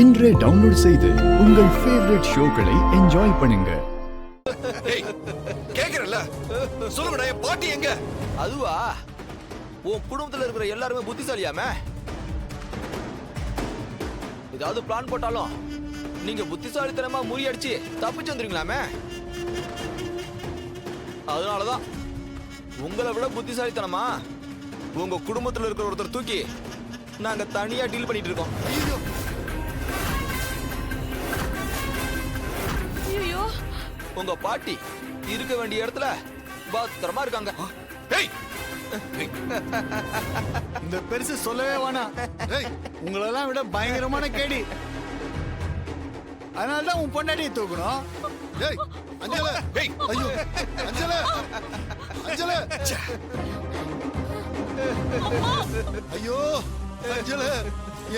இன்றே டவுன்லோட் செய்து உங்கள் ஃபேவரட் ஷோக்களை என்ஜாய் பண்ணுங்க. கேக்குறல சொல்லுங்கடா, என் பாட்டி எங்க? அதுவா, உன் குடும்பத்துல இருக்கிற எல்லாருமே புத்திசாலியாமே. ஏதாவது பிளான் போட்டாலும் நீங்க புத்திசாலித்தனமா முறியடிச்சு தப்பிச்சு வந்துருங்களாமே. அதனாலதான் உங்களை விட புத்திசாலித்தனமா உங்க குடும்பத்துல இருக்கிற ஒருத்தர் தூக்கி நாங்க தனியா டீல் பண்ணிட்டு இருக்கோம். உங்க பாட்டி இருக்க வேண்டிய இடத்துல பத்திரமா இருக்காங்க. இந்த பெருசு சொல்லவே வேணாம். உங்களெல்லாம் விட பயங்கரமான கேடி. அதனாலதான் உன் பொண்டாட்டியை தூக்கணும். அஞ்சல, ஐயோ அஞ்சல, அஞ்சல, ஐயோ அஞ்சல,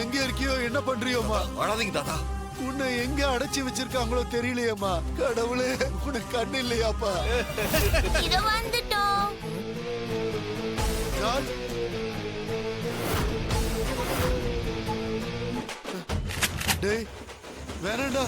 எங்க இருக்கியோ, என்ன பண்றியோமா? வராதீங்க தாத்தா. உன்னை எங்க அடைச்சி வச்சிருக்காங்களோ தெரியலையேம்மா. கடவுளே, உனக்கு கண்ணு இல்லையாப்பா? இத வந்துட்டோம். டேய் வேணாண்டா.